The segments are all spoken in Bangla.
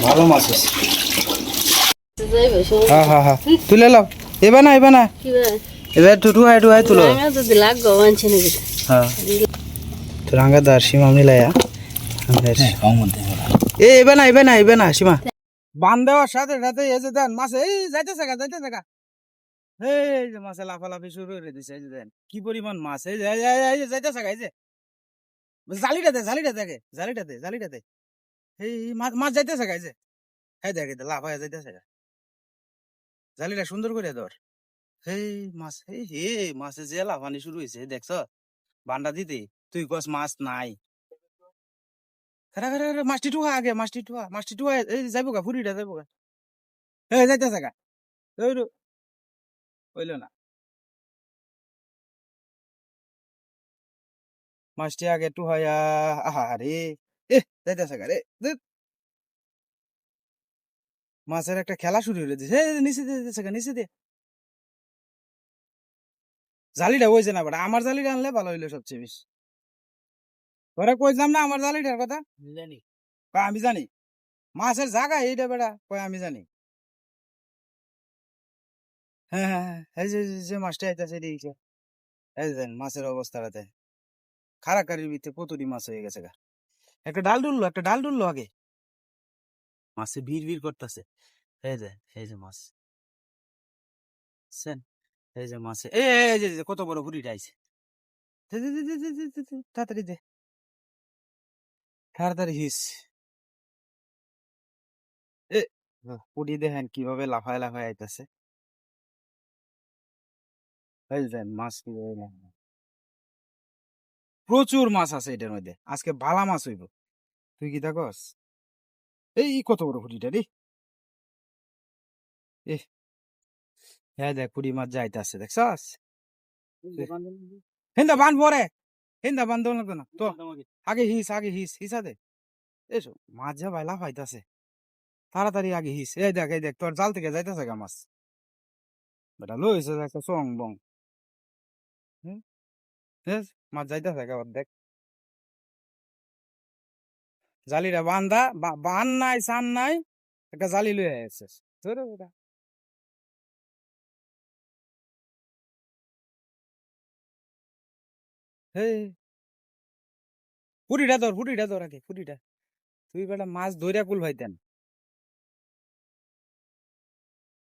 ভালো মাছ আছে। হ্যাঁ হ্যাঁ হ্যাঁ তুলে লাও। এবার না এবার টুটু হাই তুলো। হ্যাঁ তোরাঙ্গা দার সীমা মিলাইয়া এবার না সীমা বান দেওয়ার সাথে সাথে এই যে দেন মাছ এই যাইতেছে গা এই যে মাছে লাফালাফি শুরু করে দিছে। এই যে দেন কি পরিমাণ মাছ এই যে যাইতেছে গা। এই যে জালিটাতে এই মাছ যাইতেছে গা। এই যে এই দেখ লাফায় যাইতেছে গা। জালিটা সুন্দর করে ধর। এই মাছ এই হে মাছে যে লাফানি শুরু হয়েছে দেখছ বান্ডা দিতে। তুই কস মাছ নাই। মাছটি টুহা আগে মাছটি টুহা এই যাইব গা ফুরিটা যাইব গা। এই যাইতেছে গা হইল না। মাছটি আগে টুহাইয়া আহা রে যাইতেছে গা রে। মাছের একটা খেলা শুরু হয়ে দিছে নিচে দিতেছে গা নিচে দিয়ে। জালিটা হয়েছে না বাট আমার জালিটা আনলে ভালো হইলো সবচেয়ে বেশি। তোরা কইলাম না আমার জালিটার কথা জানি আমি জানি মাছের জায়গা এইটা বেড়া কয় আমি জানি। হ্যাঁ হ্যাঁ হ্যাঁ এই যে মাছটা আইতাছে দিয়েছে। এই দেন মাছের অবস্থাটাতে খারাকারির ভিতরে কতটি মাছ হয়ে গেছে গা। একটা ডাল ডুললো আগে মাছে ভিড় করতেছে। এই যে মাছ এই যে মাছে এই যে কত বড় পুরিটা আইছে। তাড়াতাড়ি দে তাড়াতাড়ি হিস এ পুরি দেখেন কিভাবে লাফায় আইতাছে। এই যে মাছ কিভাবে লাফায়। প্রচুর মাছ আছে এটার মধ্যে আজকে বালা মাছ হইব। তুই কি দেখস এই কত বড় পুরিটা রে। হ্যাঁ দেখ পুরি মাছ যাইতাছে দেখছস। হিন্দা বান পরে হিন্দা বান দেব না তো আগে হিস হিসা দে। এসো মাছ যা বাইলা পাইতাছে তাড়াতাড়ি আগে হিস। এই দেখ তোর জাল থেকে যাইতেছে গা মাছ বেটা লইছে একটা সং বং। মাছ যাইতেছে গা দেখ জালিটা বান্ধা বান নাই সান নাই একটা জালি লই আসছে ধরে বেটা। এই পুরিটা ধর আগে পুরিটা। তুই বেটা মাছ ধইরা কুল ভাইতেন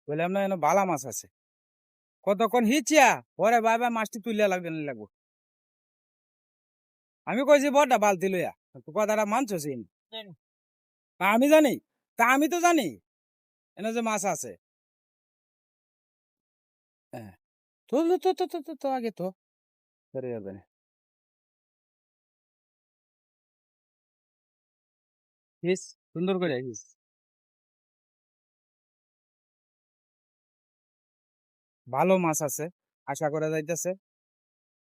বললাম না এনে বালা মাছ আছে কতক্ষণ হিচিয়া পরে বাবা মাছটি তুলিয়া লাগবো। আমি কইছি বড়টা বালতি লইয়া কথাটা মানছস আমি জানি তা আমি তো জানি এনে যে মাছ আছে। হ্যাঁ তো তো আগে তো ধরে যাবে না। হিস সুন্দর করে হিস ভালো মাছ আছে আশা করা যাইতেছে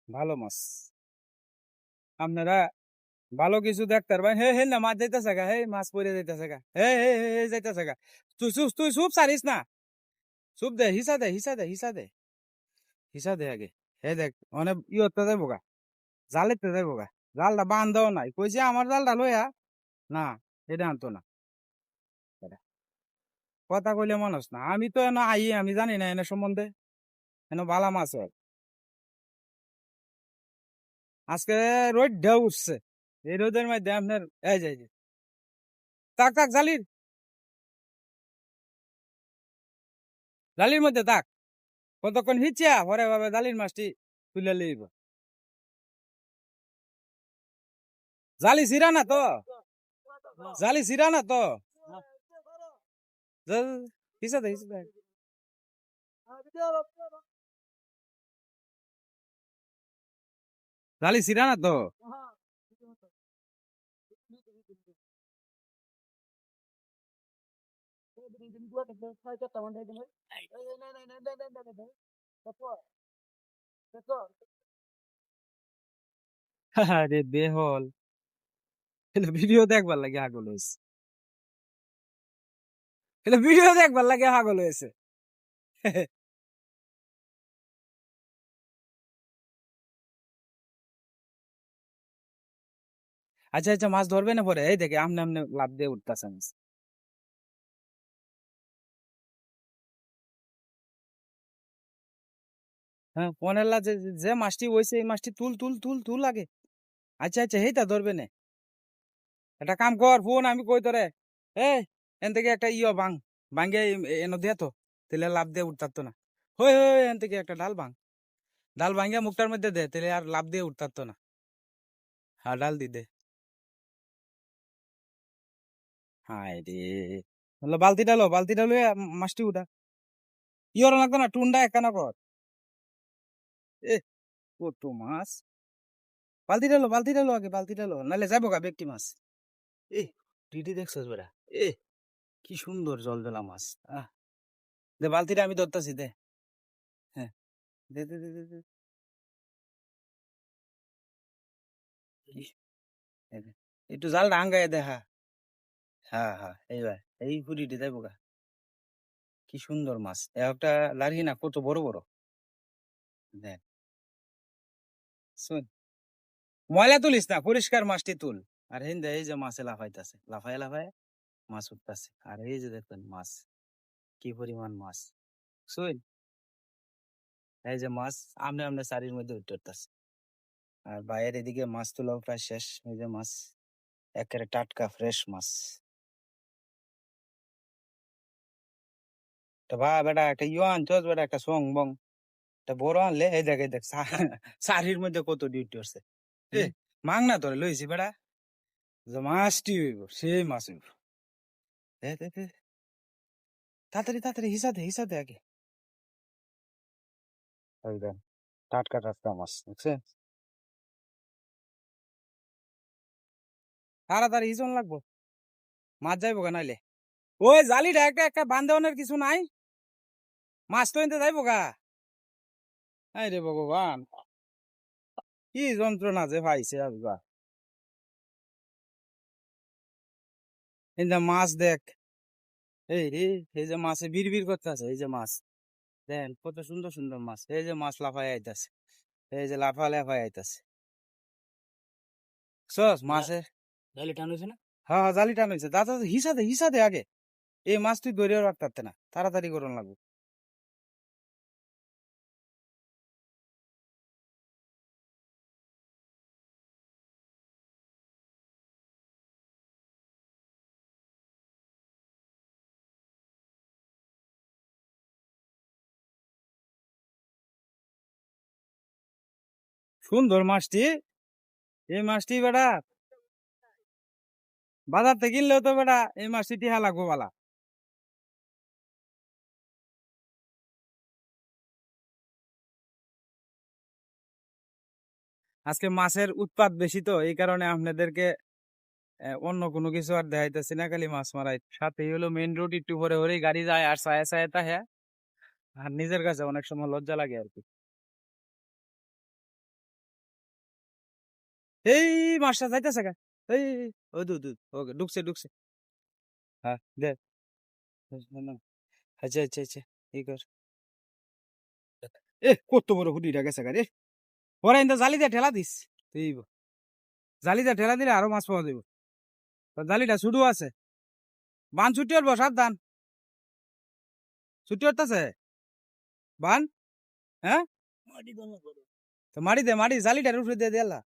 ভালো মাছ। আপনারা ভালো কিছু দেখতে পারবেন। হে না মাছ যাইতেছে গা হে মাছ পড়ে যাইতেছে গা হে যাইতেছে গা। তুই সুপ সারিস না সুপ দে হিসা দে আগে। হে দেখ অনেক ইয়তে যাইব গা জালেতে যাইব গা। জালটা বান দেওয়া নাই কইছে আমার জালটা লইয়া না এটা আনতো না। কথা কইলে মানুষ না আমি তো এনে আমি জানি না এনে সম্বন্ধে এনে বালা মাছ হয়। আজকে রোদ ঢেউ উঠছে এই রোদের মধ্যে আপনার এই যে তাক জালির মধ্যে তাক কতক্ষণ হিচিয়া পরে ভাবে জালির মাছটি তুলে লইব। জালি সিরা না তো হিসা দে জালি সিরা না তো আরে বেহল ভিডিও দেখবার লাগে আগল হয়েছে ভিডিও দেখবার লাগে আগল হয়েছে। আচ্ছা আচ্ছা, মাছ ধরবে না পরে, এই দেখে আমনে আমনে লাভ দিয়ে উঠতেছে মাছ। হ্যাঁ, পনেরলা যে যে মাছটি হয়েছে এই মাছটি তুল তুল তুল তুল আগে। আচ্ছা আচ্ছা, এইটা ধরবে না। একটা কাম কর, ফোন আমি কই তোরে, এই এন থেকে একটা ভাঙ, ভাঙ্গে এনে দিয়া তো, তেলে লাভ দিয়ে উঠতারতো না। হই হই, এন থেকে একটা ডাল ভাঙ, ডাল ভাঙ্গে মুখটার মধ্যে দে, তেলে আর লাভ দিয়ে উঠতারতো না। হ্যাঁ, ডাল দি দে। হায় রে, বললো বালতিটা লইয়া মাছটি উঠা। ইয়র লাগতো না, টুনডা একখানা কর। এ, কত মাছ। বালতিটা লো আগে, বালতিটা লো, নাহলে যাবো গা ব্যক্তি মাছ। এ, ডিডি দেখছস বেটা? এ, কি সুন্দর জল জলা মাছ। আহ, দে বালতিটা আমি ধরতাছি, দে। হ্যাঁ, দে দে দে দে দে। ইস, এই দে। একটু জাল ডাঙ্গায় দেখা। হ্যাঁ হ্যাঁ, এইবার এই পুরিটি যাইবো গা। কি সুন্দর মাছ, একটা লাড়ি না, কত বড় বড়। দেখ, শুন, ময়লা তুলিস না, পরিষ্কার মাছটি তুল। আর হিন্দে এই যে মাছে লাফাইতেছে, লাফায় লাফায় মাছ উঠতেছে। আর এই যে দেখবেন মাছ, কি পরিমাণ মাছ। শুন, এই যে মাছ আমনে আমনে চারির মধ্যে উঠতেছে। আর বাইরের এদিকে মাছ তোলাও প্রায় শেষ। এই যে মাছ, একেবারে টাটকা ফ্রেশ মাছ। তা বেটা একটা আনছস বেটা, একটা সং বং, একটা বড় আনলে। এই দেখ শাড়ির মধ্যে কত ডিউটি হচ্ছে। এ, মাং না তোরে লইছি বেটা, যে মাছটি হইব সেই মাছ হইব। দে দে দে, তাড়াতাড়ি তাড়াতাড়ি হিসা দে আগে। ওই দেখ, টাটকা টাটকা মাছ দেখছে। তাড়াতাড়ি হিজন লাগবো, মাছ যাইবো গা নাইলে। ওই জালিটা একটা একটা বান্ধবনের কিছু নাই, মাছ তো এনতে যাইবো গা। এই রে ভগবান, কি যন্ত্রণা যে পাইছে আজবা। এই যে মাছ দেখ, এই রে, এই যে মাছে বিড় করতে আছে। এই যে মাছ দেন, কত সুন্দর সুন্দর মাছ। এই যে মাছ লাফাই আইতাছে, এই যে লাফাই আইতাছে। সস মাছের জালি টান হয়েছে না? হ্যাঁ হ্যাঁ, জালি টান হয়েছে। দাদা হিসা দে আগে। এই মাছ তুই ধরে রাখতে না, তাড়াতাড়ি করুন লাগবে। সুন্দর মাছটি, এই মাছটি বেটা বাজার থেকে কিনলেও তো বেটা এই মাছটি টিহা লাগবো বালা। আজকে মাছের উৎপাদ বেশি তো, এই কারণে আপনাদেরকে অন্য কোনো কিছু আর দেখাইতেছি না, খালি মাছ মারাই। সাথে হলো মেইন রোড, একটু পরে হরেই গাড়ি যায় আর সায়া সায়া তা হ্যাঁ। আর নিজের কাছে অনেক সময় লজ্জা লাগে আর কি। এই মাছটা যাইতেছে গা, এই ও দু ওকে ঢুকছে। হ্যাঁ দে, আচ্ছা আচ্ছা আচ্ছা, এই কর। এ, কত বড় হুডিটা গেছে গা রে। পরে ইন্দা জালি দিয়ে ঠেলা দিস তুই, জালি দিয়ে ঠেলা দিলে আরো মাছ পাওয়া যাবে। তো জালিটা ছুটু আছে, বান ছুটি উঠবো, সাবধান। ছুটি উঠতেছে বান। হ্যাঁ, তো মাটি জালিটার উপরে দিয়ে দিলা।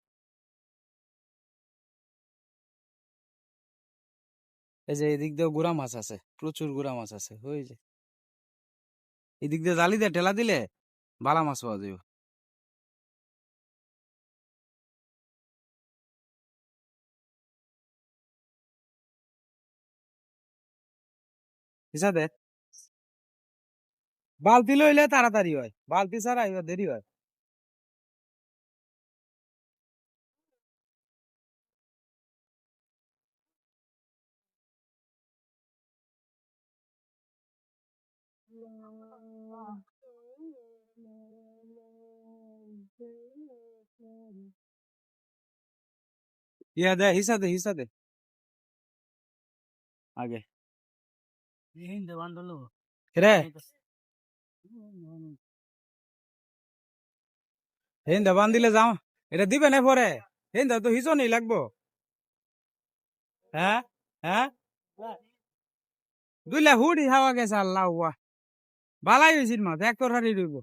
এই যে এদিক দিয়ে গুড়া মাছ আছে, প্রচুর গুড়া মাছ আছে। ওই যে এদিক দিয়ে জালি দিয়ে ঠেলা দিলে বালা মাছ পাওয়া যাবে। হিসাবে বালতি লইলে তাড়াতাড়ি হয়, বালতি ছাড়া এবার দেরি হয়। ইয়া দে, হিসা দে আগে। রে, হেন্দা বান দিলে যাও, এটা দিবে না পরে। হেন্দা তো হিসো নেই লাগবো। হ্যাঁ হ্যাঁ 2 লাখ হুড়ি হাওয়া গেছে আল্লাহ বালাই হয়েছিল মাছ এক তরকারি রইব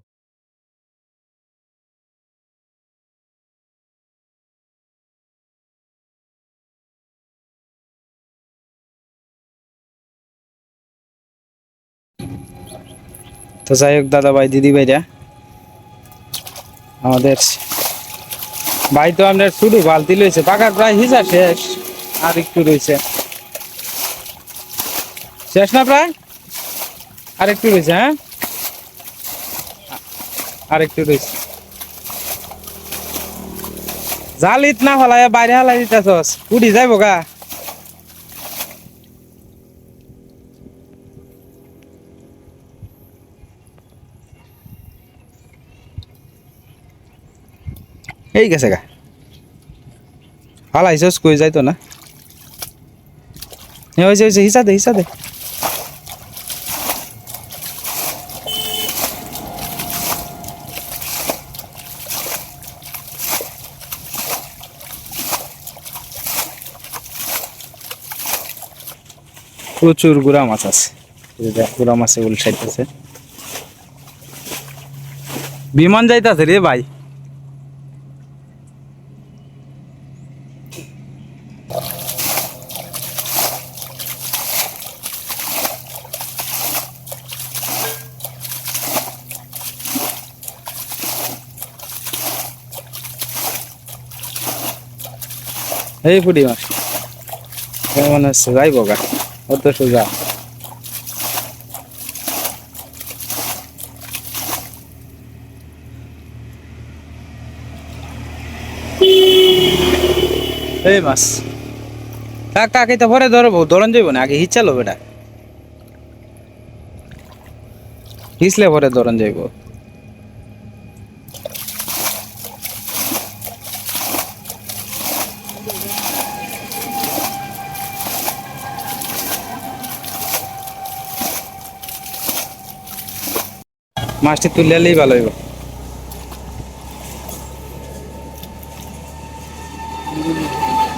তো যাই হোক দাদা ভাই দিদি ভাইরা আমাদের ভাই তো আপনার শুধু বালতি লইছে পাকার প্রায় হিসাব শেষ আর একটু রয়েছে শেষ না প্রায় আর একটু রয়েছে হ্যাঁ আর একটু রয়েছে জাল ইট না ফেলাই বাইরে হালাই দিতেছস উঠি যাইব গা এই গেছে গা হালাইছস কই যাইতো না হয়েছে হয়েছে হিসা দে হিসা দে প্রচুর গুড়া মাছ আছে গুড়া মাছে উল্টাইতেছে বিমান যাইতাছে রে ভাই এই পুটি মাছ মনে হচ্ছে যাইব গা অত সোজা এই মাছ কাক কাক এটা পরে ধরবো ধরন যাইব না আগে হিচালো বেটা হিসলে পরে ধরন যাইব মাছটি তুললেই ভালো হইব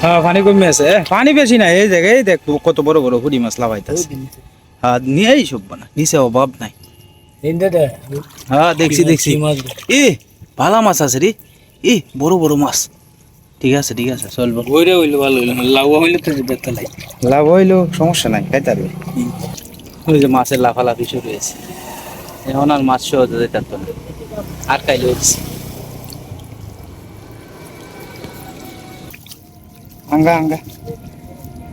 হ্যাঁ পানি কমে আছে পানি বেশি নাই এই জায়গায় দেখ কত বড় বড় হুড়ি মাছ লাভাইতেছে হ্যাঁ নিয়েই সব না নিচে অভাব নাই হ্যাঁ দেখছি দেখছি এ ভালো মাছ আছে রে এ বড় বড় মাছ ঠিক আছে চলবো ওইরে হইলো ভালো হইলো লাভ হইলে তো দেখতে লাই লাভ হইলো সমস্যা নাই খাইতে পারবে ওই যে মাছের লাফালাফি শুরু হয়েছে এখন আর মাছ সহজ যেতে পারতো না আর খাইলে হচ্ছে আঙ্গা আঙ্গা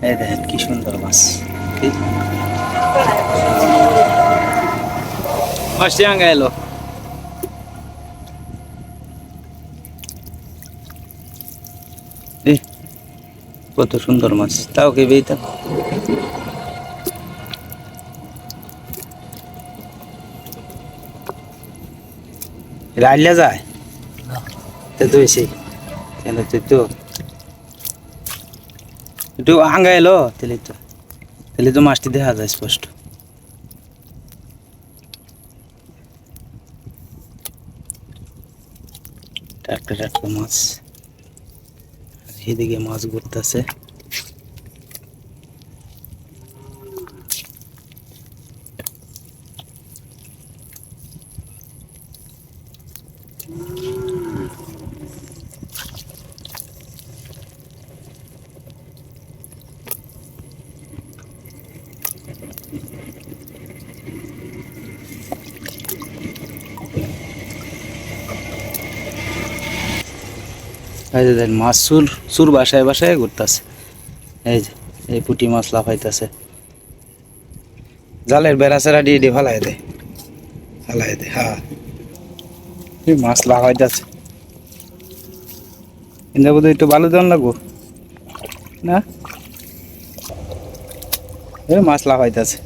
এই দেখেন কি সুন্দর মাছ মাছটি আঙ্গা এলো কত সুন্দর মাছ তাও কে বেইতা রাইলা যায় তো তুই তো একটু আঙ্গা এলো তাহলে তো মাছটি দেখা যায় স্পষ্ট টাটকা মাছ এদিকে মাছ ঘুরতেছে এই যে মাছ সুর বাসায় বাসায় ঘুরতেছে এই যে এই পুঁটি মাছ লাফাইতেছে জালের বেড়া চেরা দিয়ে ফালাই দে হ্যাঁ এই মাছ লাফাইতেছে এটা বোধহয় একটু ভালো দেন লাগবো না এই মাছ লাফাইতেছে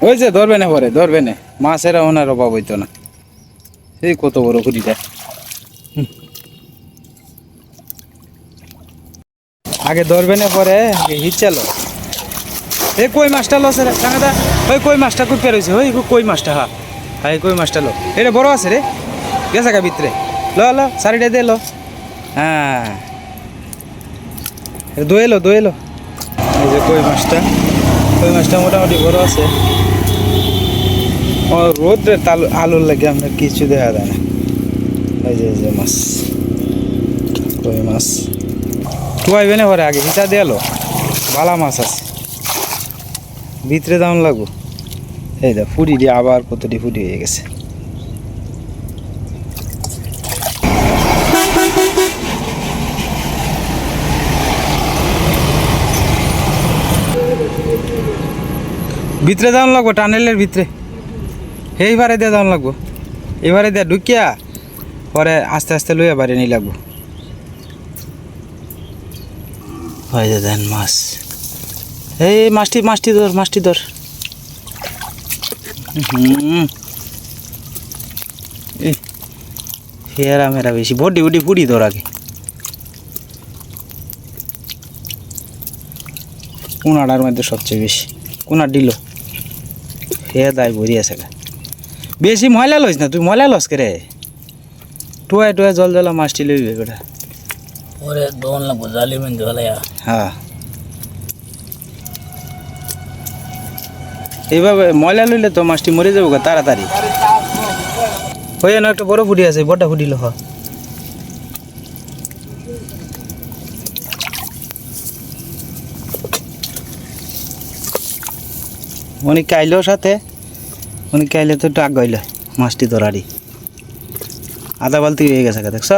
ওই যে ধরবে না পরে ধরবে না মাছের ওনার অভাব হইতো না এই কত বড় কুড়িটা আগে ধরবে না পরে হিচালো এই কই মাছটা লো স্যার টাঙাদা ওই কই মাছটা খুব পেরোইছে ওই কই মাছটা হ্যাঁ কই মাছটা লো এটা বড় আছে রে গেছে গা ভিতরে লো লো সারিটা দিয়ে লো। হ্যাঁ দই এলো এই যে কই মাছটা মোটামুটি বড় আছে। ও রোদ্রে আলুর লাগে আপনার কিছু দেখা যায় না। এই যে মাছ, কই মাছ টুয়াইবে না পরে আগে হিটা দিয়ে এলো। ভালা মাছ আছে ভিতরে দাম লাগবো। এই দা ফুটি দিয়ে আবার কতটি ফুটি হয়ে গেছে। ভিতরে দাম লাগবো টানেলের ভিতরে, এইবারে দিয়ে দাম লাগবো। এবারে দিয়ে ঢুকিয়া পরে আস্তে আস্তে লইয়া বাড়ি নিয়ে লাগবো। হয় যে দেন মাছ, এই মাছটি ধর। হেরা মেরা বেশি বডি ফুটি ধর আগে। কোনাটার মধ্যে সবচেয়ে বেশি কোনার দিল হে দায় ভরি আছে। বেশি ময়লা লইস না তুই, ময়লা লস করে টুয়া জল মাছটি লইবে বেটা। ওরে দোন লাগবো জালি মেন জ্বলায়া। হ্যাঁ এইভাবে ময়লা লইলে তো মাছটি মরে যাবো তাড়াতাড়ি। ওই না একটা বড় ফুটি আছে, বড়টা ফুটিল হ। উনি কাইলেও সাথে উনি কাইলে তো ডাক গইল মাছটি ধরারি আধা বালতি হয়ে গেছে দেখছ।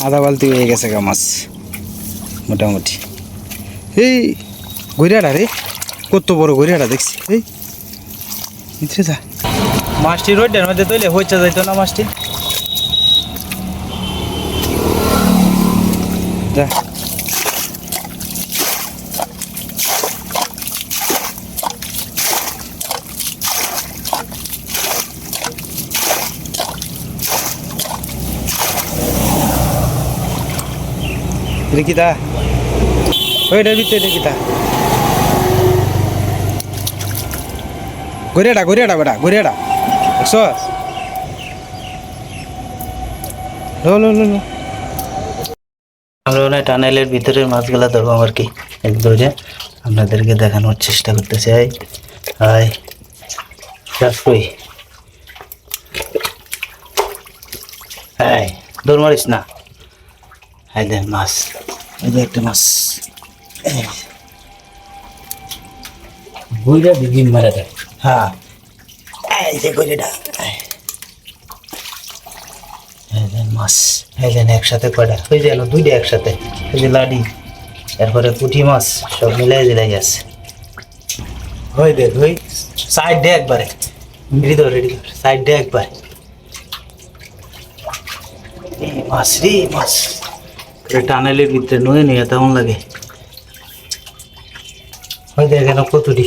আধা বালতি হয়ে গেছে গা মাছ মোটামুটি। এই গড়িয়াটা রে, কত বড় গড়িয়াটা দেখছি। এই ভিতরে যা, মাছটি রোডের মধ্যে তৈলে হইতে যাইতো না মাছটি। যা রিকিতা ওইটার ভিতরে রিকিতা গড়িয়াটা বেটা গড়িয়াটা দেখছ। আমরা টানেলের ভিতরের মাছগুলা ধরবো আর কি, এক ধরে আপনাদেরকে দেখানোর চেষ্টা করতে চাই। হাই কই হাই দৌড় মারিস না। হাই দেন মাছ, এই যে একটা মাছ বুইরা দিন মারা দেয়। হ্যাঁ এই যে গড়িয়াটা মাছ। এই যে একসাথে কয়টা ওই যে এলো দুইটা একসাথে, ওই যে লাডি এরপরে পুঁটি মাছ সব মিলাই দিলাই আছে। হই দে ধুই সাইড দে একবারে রেডি সাইড দে একবার। মাছ রে মাছ টানেলের ভিতরে নয়ে নিয়ে তেমন লাগে। হই দে কেন কতটি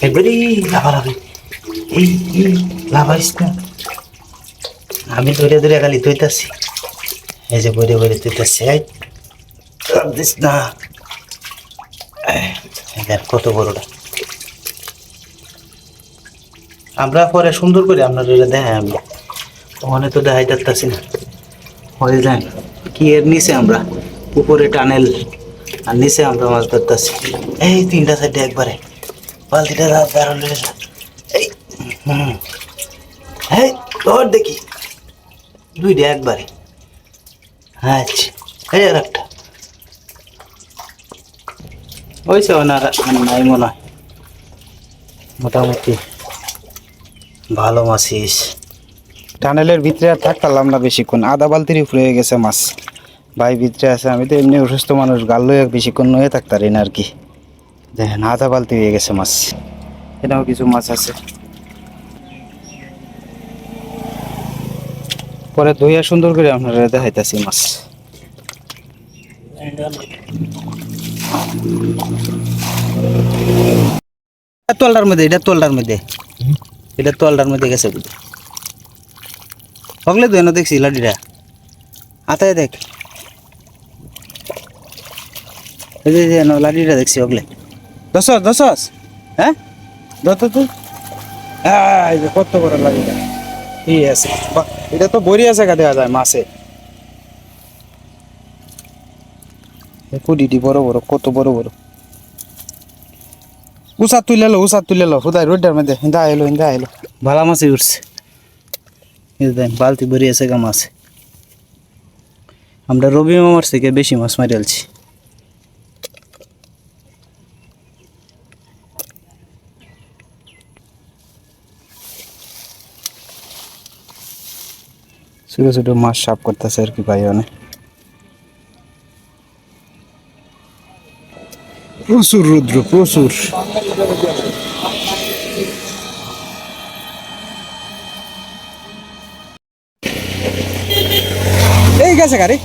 একবারে লাভালাভি। এই লাভাইস না, আমি ধরে খালি তুইতাছি। এই যে বইরে তুইতাছি দিস না। কত বড়টা আমরা পরে সুন্দর করে আপনার দেখাই, আমরা ওখানে তো দেখাই যাচ্ছি না। হয়ে যান কি এর নিচে আমরা উপরে টানেল আর নিচে আমরা মাছ ধরতেছি। এই তিনটা সাইডে একবারে বালতিটা বেরোলে এই হ্যাঁ ধর দেখি দুইটা একবারে। আচ্ছা এই আর একটা ওইসে ওনার নাই মনে হয়। মোটামুটি ভালো মাছিস। টানেলের ভিতরে আর থাকতাম না বেশিক্ষণ, আধা বালতির উপরে হয়ে গেছে মাছ। ভাই ভিতরে আছে, আমি তো এমনি অসুস্থ মানুষ, গাল লইয়া বেশিক্ষণ নয়ে থাকতারি না আর কি। দেখেন আধা বালতি হয়ে গেছে মাছ। এটাও কিছু মাছ আছে, পরে ধুইয়া সুন্দর করে আপনারা দেখাইতেছি মাছ। তোলটার মধ্যে এটা তোলটার মধ্যে গেছে বুঝি। হগলে তো এনে দেখছি লাডিটা আতায় দেখ এই যে লাডিটা দেখছি হগলে দশস হ্যাঁ দত তো এই যে কত বড় লাড়িটা ঠিক আছে বাহ, এটা তো বড়ি আছে দেখা যায় মাছে কুডিটি বড় বড় কত বড় বড় উসাত তুলে লো হুদাই রোডের মধ্যে হিন্দা এলো ভালা মাছই উঠছে এই দেন বালতি ভরি আছে গা মাছ আমরা রবি মামার থেকে বেশি মাছ মারি আলছি ছোট ছোট মাছ সাফ করতেছে আর কি ভাই অনেক প্রচুর রুদ্র প্রচুর এই গেছে গাড়ি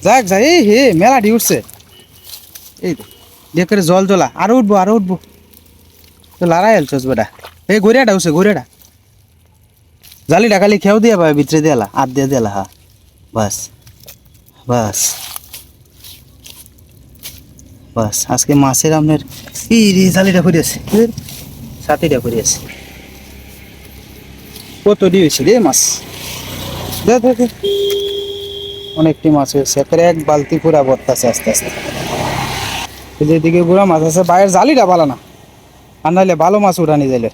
যাক যাই এই হে মেলাটি উঠছে এই তো দেখ করে জল তোলা আরো উঠবো তো লড়াই আলছস বেটা এই গড়িয়াটা উঠছে গড়িয়াটা জালিটা খালি খেও দিয়া পাবে ভিতরে দিয়ালা আর দিয়ে দিয়ালা হা বাস বাস বাস আজকে মাছের আপনার এই রে জালিটা ফুরিয়েছে সাথীটা ফুরিয়েছে কত দিয়েছি রে মাছ দে অনেকটি মাছ হয়েছে একেবারে এক বালতি পুরা ভরতাছে আস্তে আস্তে এই যে এদিকে পুরা মাছ আছে বাইরের জালিটা ভালো না আর নাহলে ভালো মাছ উঠানি যাইলে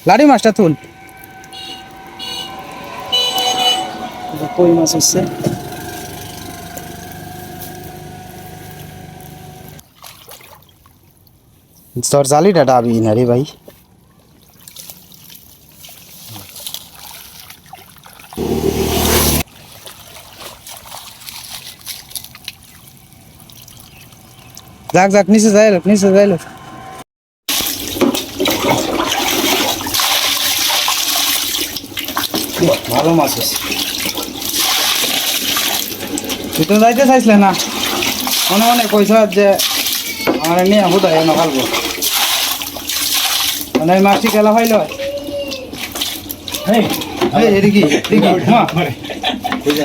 লাড়ি মাছটা তুল কই মাছ হচ্ছে তোর জালিটা ডাবি না রে ভাই যাক নিচে যাইলো ভালো মাছ আছে তুই তো যাইতে চাইছিলে না মনে কইস যে আমার নিয়ে হুদায় নকালবো মানে মাছটি খেলা হইল এদিকে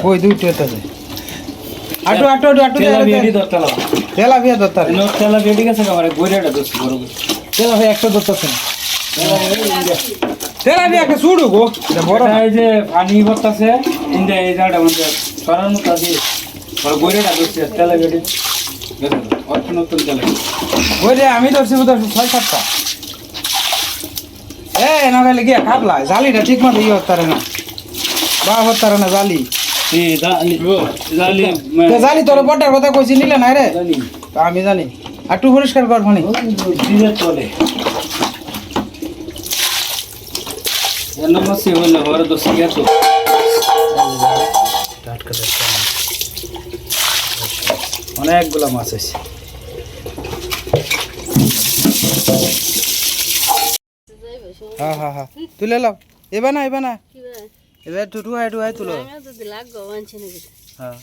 ওই দুটো আছে আটু তেলাপিয়া দরকার তেলাপিয়া ঠিক আছে আমার গড়িয়াটা দোষ বড় তেলাপিয়া একটা ধরতেছে না তেলাপিয়া একটা ছুড়ু গো বড় এই যে পানি ভরতাছে ইন্দা এই জায়গাটা মধ্যে সরার মতো আছে বড় গড়িয়াটা দোষছে তেলাপিয়া দেখো অর্থ নতুন তেলাপিয়া ওই যে আমি ধরছি বোধহয় 6-7টা না গেলে গিয়া কাটলা জালিটা ঠিক মতো ইয়ে হতারে না বা হতারে না জালি এই জালি জালি তোর বড়টার কথা কইছি নিলে না রে তা আমি জানি একটু পরিষ্কার কর ফোনে দিলে চলে নমস্তে হইলে ঘরে দোষ গেছ অনেকগুলো মাছ আছে হ্যাঁ তুলে লাও এবার না এবার টুটুয়াই তুলো হ্যাঁ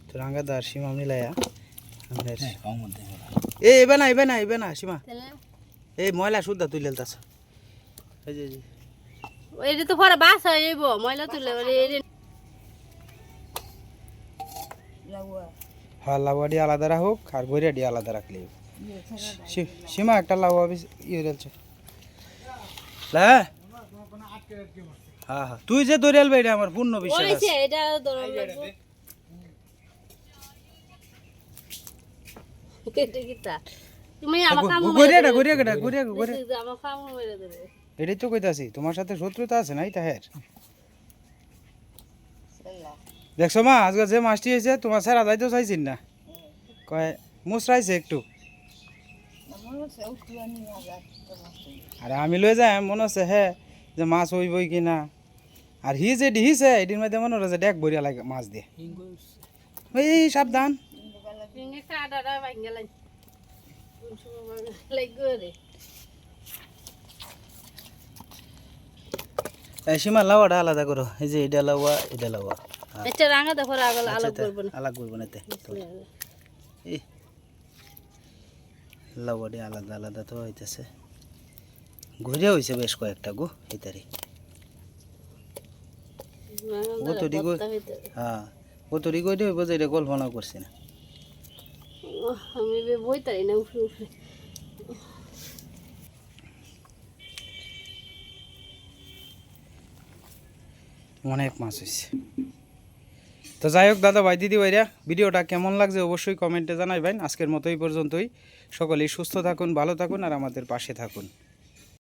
তো রাঙ্গাদার সীমা মিলাইয়া এবার না সীমা এই ময়লা শুদ্ধা তুলে তাছ এই যে এটা তো পরে বাস হয়ে যাইব ময়লা তুলে হ্যাঁ লাউয়াডি আলাদা রাখুক আর বইরাডি আলাদা রাখলে সীমা একটা লাউয়া ইয়ে রেলছে হ্যাঁ তুই যে দৌড়াল এটা আমার পূর্ণ বিশ্বাস আছে এটা দরম লাগবো এটা কিটা তুমি আমার কাম গড়িয়া আমার কাম মেরে দেবে এটাই তো কইতাছি তোমার সাথে শত্রুতা আছে নাই তাহের দেখছো মা আজকে যে মাছটি হয়েছে তোমার স্যার আদায় তো চাইছেন না কয় মুসরাইছে একটু আরে আমি লই যাই মনে হচ্ছে হ্যাঁ যে মাছ হইবই কিনা আর হি যে ডিহিছে এটির মধ্যে মনে হচ্ছে ডেক বরিয়া লাগে মাছ দিয়ে এই সাবধান কাটাটা ভাঙ্গেলাই লাগবে রে সীমা লাউয়াটা আলাদা করো এই যে এটা লাউয়া এটা রাঙা দেখো আলাদা করব না আলাদা করবো না লাউয়াটি আলাদা তো হইতেছে ঘুরে হয়েছে বেশ কয়েকটা গো এটারি কতটি গো হ্যাঁ কতটি গইতে হইব যে এটা কল্পনা করছি না আমি বইতারি না উঠে উঠে অনেক মাছ হয়েছে তো যাই হোক দাদা ভাই দিদি ভাইরা ভিডিওটা কেমন লাগছে অবশ্যই কমেন্টে জানাইবেন আজকের মতো এই পর্যন্তই সকলেই সুস্থ থাকুন ভালো থাকুন আর আমাদের পাশে থাকুন